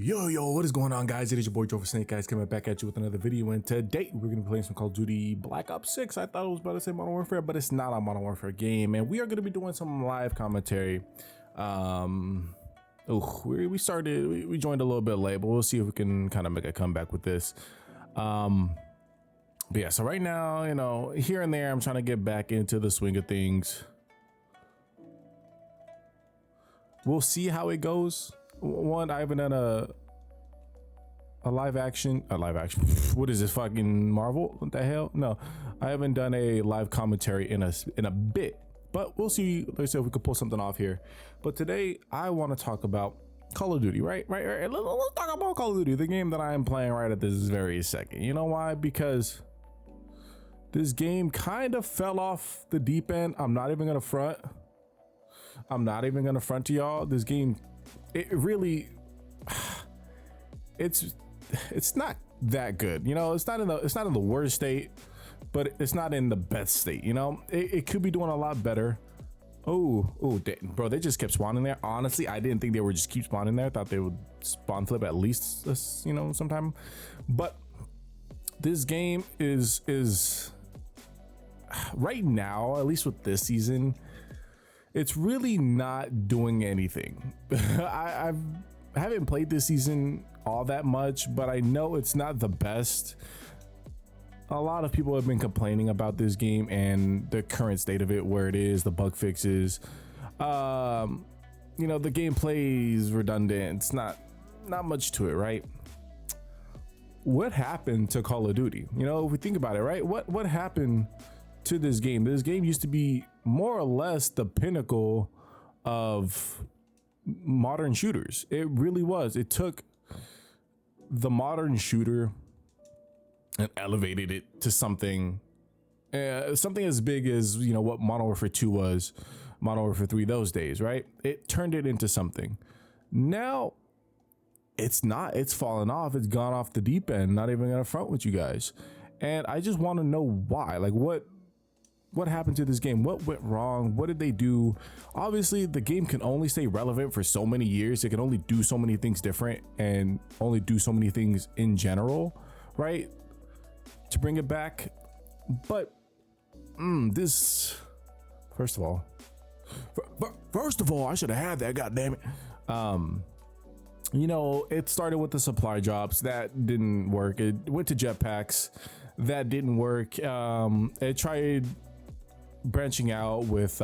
Yo, what is going on, guys? It is your boy joyfulsnakeyez coming back at you with another video, and today we're gonna be playing some Call of Duty Black Ops 6. I thought it was about to say Modern Warfare, but it's not a Modern Warfare game, and we are gonna be doing some live commentary. We joined a little bit late, but we'll see if we can kind of make a comeback with this. But yeah, so right now, you know, here and there, I'm trying to get back into the swing of things. We'll see how it goes. One, I haven't done a live action. What is this, fucking Marvel? What the hell? No, I haven't done a live commentary in a bit, but we'll see. Let's see if we can pull something off here. But today I want to talk about Call of Duty, right? Let's talk about Call of Duty, the game that I am playing right at this very second. You know why? Because this game kind of fell off the deep end. I'm not even gonna front to y'all. This game, it really, it's not that good. You know, it's not in the worst state, but it's not in the best state. You know, it could be doing a lot better. Oh, bro, they just kept spawning there. Honestly, I didn't think they would just keep spawning there. I thought they would spawn flip at least, you know, sometime. But this game is right now, at least with this season, it's really not doing anything. I haven't played this season all that much, but I know it's not the best. A lot of people have been complaining about this game and the current state of it, where it is, the bug fixes. You know, the gameplay is redundant. It's not much to it, right? What happened to Call of Duty? You know, if we think about it, right? What happened to this game? This game used to be more or less the pinnacle of modern shooters. It really was. It took the modern shooter and elevated it to something as big as, you know, what Modern Warfare 2 was, Modern Warfare 3 those days, right? It turned it into something. Now it's not. It's fallen off. It's gone off the deep end. Not even gonna front with you guys. And I just want to know why. Like, what happened to this game? What went wrong? What did they do? Obviously, the game can only stay relevant for so many years. It can only do so many things different and only do so many things in general, right? To bring it back. But this, first of all, I should have had that, goddamn it. You know, it started with the supply drops. That didn't work. It went to jetpacks. That didn't work. It tried branching out with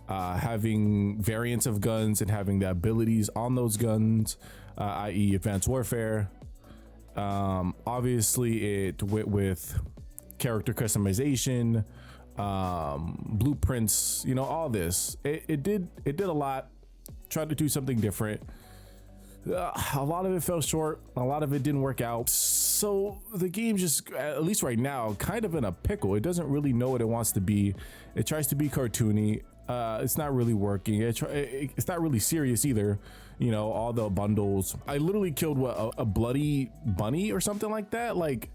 having variants of guns and having the abilities on those guns, i.e. advanced warfare. Obviously it went with character customization, blueprints, you know, all this. It did a lot, tried to do something different. A lot of it fell short. A lot of it didn't work out. So the game just, at least right now, kind of in a pickle. It doesn't really know what it wants to be. It tries to be cartoony. It's not really working. It's not really serious either. You know, all the bundles. I literally killed a bloody bunny or something like that. Like,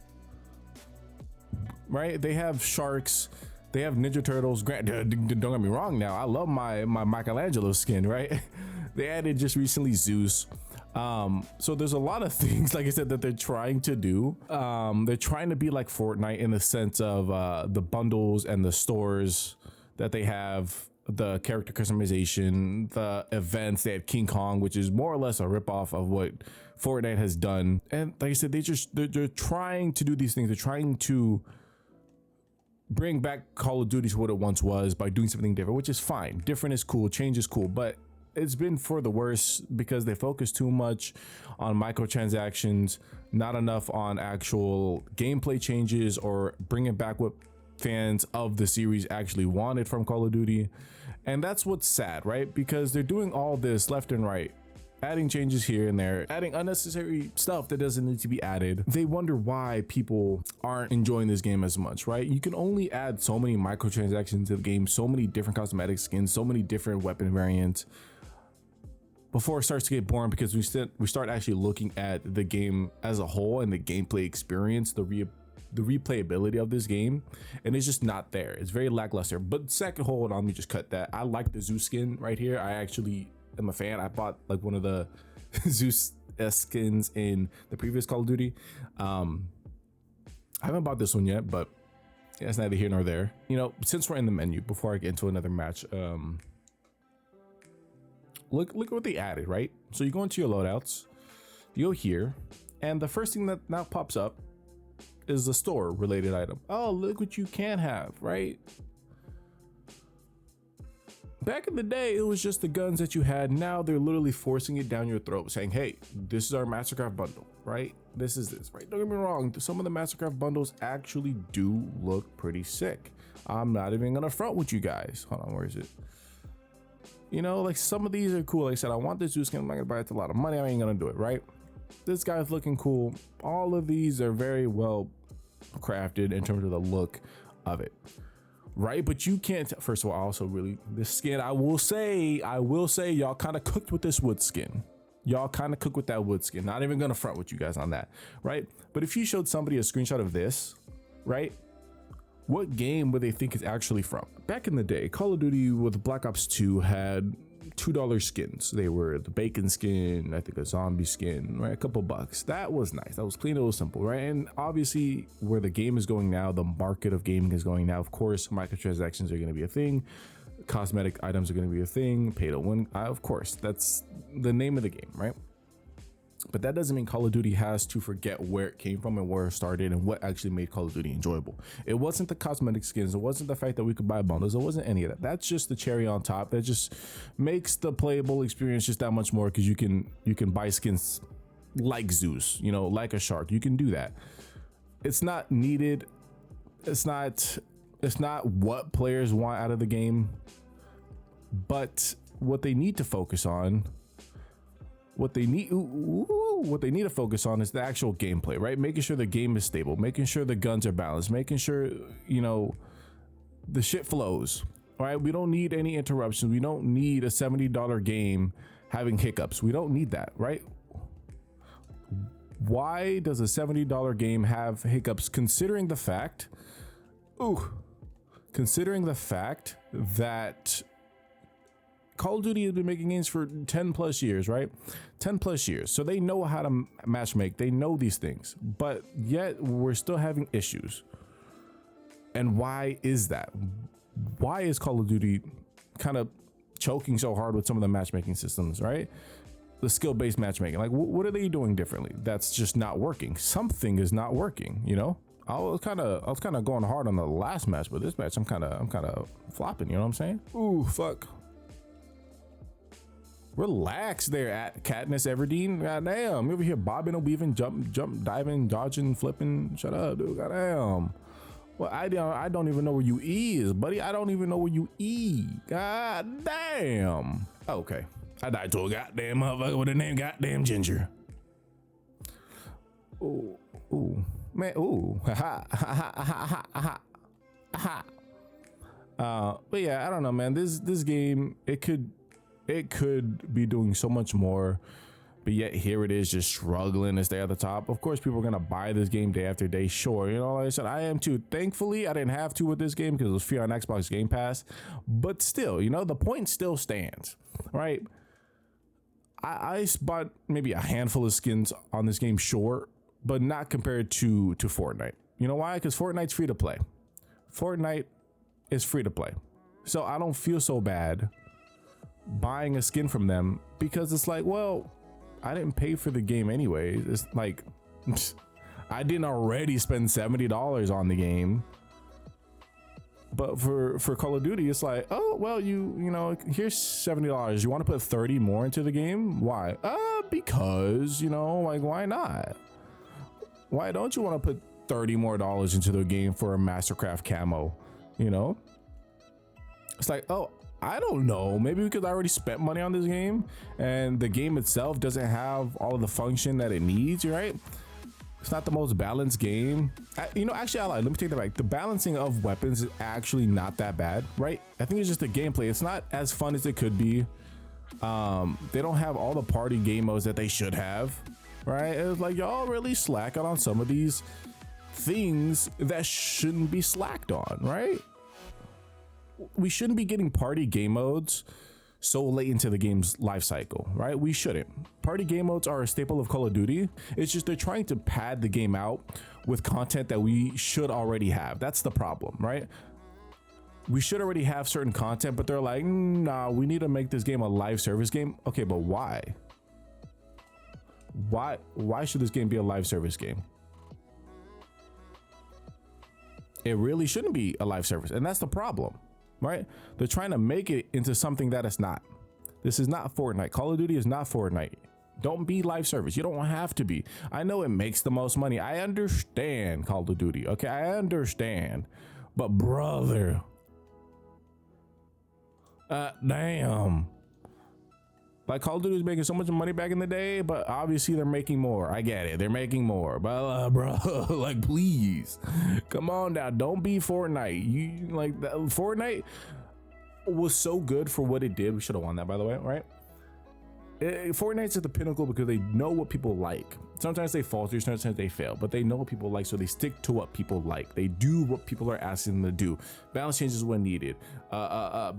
right? They have sharks. They have Ninja Turtles. Don't get me wrong. Now, I love my Michelangelo skin, right? They added just recently Zeus. So there's a lot of things, like I said, that they're trying to do. They're trying to be like Fortnite in the sense of the bundles and the stores that they have, the character customization, the events. They had King Kong, which is more or less a ripoff of what Fortnite has done. And like I said, they're trying to do these things. They're trying to bring back Call of Duty to what it once was by doing something different, which is fine. Different is cool, change is cool, but it's been for the worse because they focus too much on microtransactions, not enough on actual gameplay changes or bringing back what fans of the series actually wanted from Call of Duty. And that's what's sad, right? Because they're doing all this left and right, adding changes here and there, adding unnecessary stuff that doesn't need to be added. They wonder why people aren't enjoying this game as much, right? You can only add so many microtransactions to the game, so many different cosmetic skins, so many different weapon variants before it starts to get boring, because we start actually looking at the game as a whole and the gameplay experience, the replayability of this game, and it's just not there. It's very lackluster. But second, hold on, let me just cut that. I like the Zeus skin right here. I actually am a fan. I bought like one of the Zeus skins in the previous Call of Duty. I haven't bought this one yet, but yeah, it's neither here nor there. You know, since we're in the menu, before I get into another match, look at what they added, right? So you go into your loadouts, you go here, and the first thing that now pops up is the store related item. Oh, look what you can have, right? Back in the day, it was just the guns that you had. Now they're literally forcing it down your throat, saying, hey, this is our Mastercraft bundle, right? This is this, right? Don't get me wrong. Some of the Mastercraft bundles actually do look pretty sick. I'm not even gonna front with you guys. Hold on, where is it? You know, like some of these are cool. Like I said, I want this Zeus skin. I'm not gonna buy it for a lot of money. I ain't gonna do it, right? This guy's looking cool. All of these are very well crafted in terms of the look of it, right? But you can't, first of all, also really, this skin, I will say, y'all kind of cooked with this wood skin. Y'all kind of cooked with that wood skin. Not even gonna front with you guys on that, right? But if you showed somebody a screenshot of this, right? What game would they think it's actually from? Back in the day, Call of Duty with Black Ops 2 had $2 skins. They were the bacon skin, I think a zombie skin, right? A couple bucks. That was nice. That was clean. It was simple, right? And obviously where the game is going now, the market of gaming is going now, of course, microtransactions are going to be a thing. Cosmetic items are going to be a thing. Pay to win. Of course, that's the name of the game, right? But that doesn't mean Call of Duty has to forget where it came from and where it started and what actually made Call of Duty enjoyable. It wasn't the cosmetic skins. It wasn't the fact that we could buy bundles. It wasn't any of that. That's just the cherry on top. That just makes the playable experience just that much more, because you can buy skins like Zeus, you know, like a shark. You can do that. It's not needed. It's not what players want out of the game, but what they need to focus on. What they need to focus on is the actual gameplay, right? Making sure the game is stable, making sure the guns are balanced, making sure, you know, the shit flows, right? We don't need any interruptions. We don't need a $70 game having hiccups. We don't need that, right? Why does a $70 game have hiccups, considering the fact that Call of Duty has been making games for 10 plus years, right? 10 plus years. So they know how to match make. They know these things, but yet we're still having issues. And why is that? Why is Call of Duty kind of choking so hard with some of the matchmaking systems, right? The skill-based matchmaking. Like, what are they doing differently? That's just not working. Something is not working, you know? I was kind of going hard on the last match, but this match I'm kind of flopping, you know what I'm saying? Ooh, fuck. Relax there, at Katniss Everdeen. Goddamn, you over here bobbing and weaving, jump, diving, dodging, flipping. Shut up, dude. Goddamn. Well, I don't even know where you is, buddy. I don't even know where you is. Goddamn. Okay, I died to a goddamn motherfucker with the name Goddamn Ginger. Ooh, man. Ooh, ha ha. But yeah, I don't know, man. This game, it could be doing so much more, but yet here it is, just struggling to stay at the top. Of course, people are gonna buy this game day after day. Sure, you know, like I said, I am too. Thankfully, I didn't have to with this game because it was free on Xbox Game Pass. But still, you know, the point still stands, right? I bought maybe a handful of skins on this game, sure, but not compared to Fortnite. You know why? Because Fortnite's free to play. Fortnite is free to play, so I don't feel so bad buying a skin from them, because it's like, well, I didn't pay for the game anyway. It's like, I didn't already spend $70 on the game. But for Call of Duty, it's like, oh, well, you know, here's $70. You want to put 30 more into the game? Why? Because, you know, like, why not? Why don't you want to put $30 more into the game for a Mastercraft camo? You know, it's like, oh, I don't know, maybe because I already spent money on this game and the game itself doesn't have all of the function that it needs, right? It's not the most balanced game. You know, actually, I lied. Let me take that back. The balancing of weapons is actually not that bad, right? I think it's just the gameplay. It's not as fun as it could be. They don't have all the party game modes that they should have, right? It's like, y'all really slacking on some of these things that shouldn't be slacked on, right? We shouldn't be getting party game modes so late into the game's life cycle, right? We shouldn't. Party game modes are a staple of Call of Duty. It's just they're trying to pad the game out with content that we should already have. That's the problem, right? We should already have certain content, but they're like, nah, we need to make this game a live service game. Okay, but why? Why should this game be a live service game? It really shouldn't be a live service, and that's the problem, right? They're trying to make it into something that it's not. This is not Fortnite. Call of Duty is not Fortnite. Don't be live service. You don't have to be. I know it makes the most money. I understand Call of Duty. Okay, I understand. But brother, damn. Like Call of Duty was making so much money back in the day, but obviously they're making more. I get it. They're making more. But bro, like please, come on now. Don't be Fortnite. You like that, Fortnite was so good for what it did. We should have won that, by the way, right? Fortnite's at the pinnacle because they know what people like. Sometimes they falter, sometimes they fail, but they know what people like, so they stick to what people like. They do what people are asking them to do. Balance changes when needed.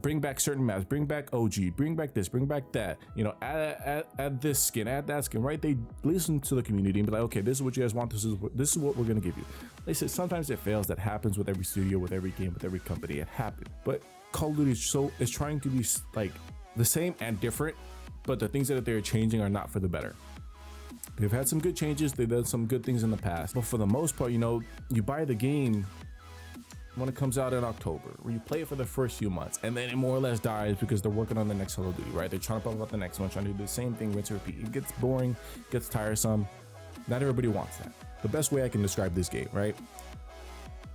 Bring back certain maps, bring back OG, bring back this, bring back that. You know, add this skin, add that skin, right? They listen to the community and be like, okay, this is what you guys want. This is what we're gonna give you. They said sometimes it fails. That happens with every studio, with every game, with every company. It happened. But Call of Duty is trying to be like the same and different, but the things that they're changing are not for the better. They've had some good changes. They've done some good things in the past, but for the most part, you know, you buy the game when it comes out in October, where you play it for the first few months, and then it more or less dies because they're working on the next Call of Duty, right? They're trying to pump out the next one, trying to do the same thing, rinse and repeat. It gets boring, gets tiresome. Not everybody wants that. The best way I can describe this game, right,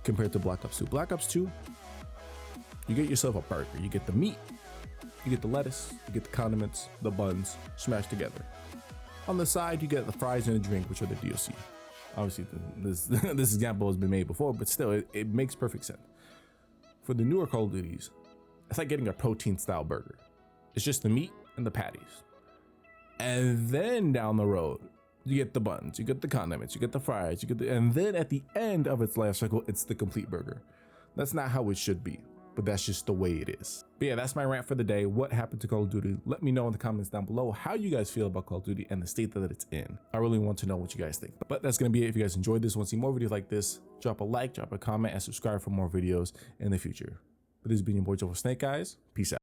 compared to Black Ops 2. Black Ops 2, you get yourself a burger. You get the meat, you get the lettuce, you get the condiments, the buns smashed together. On the side, you get the fries and a drink, which are the DLC. Obviously, this example has been made before, but still, it makes perfect sense. For the newer Call of Duties, it's like getting a protein-style burger. It's just the meat and the patties. And then down the road, you get the buns, you get the condiments, you get the fries, and then at the end of its life cycle, it's the complete burger. That's not how it should be, but that's just the way it is. But yeah, that's my rant for the day. What happened to Call of Duty? Let me know in the comments down below how you guys feel about Call of Duty and the state that it's in. I really want to know what you guys think. But that's gonna be it. If you guys enjoyed this, want to see more videos like this, drop a like, drop a comment, and subscribe for more videos in the future. But this has been your boy Joyful Snake Eyes. Peace out.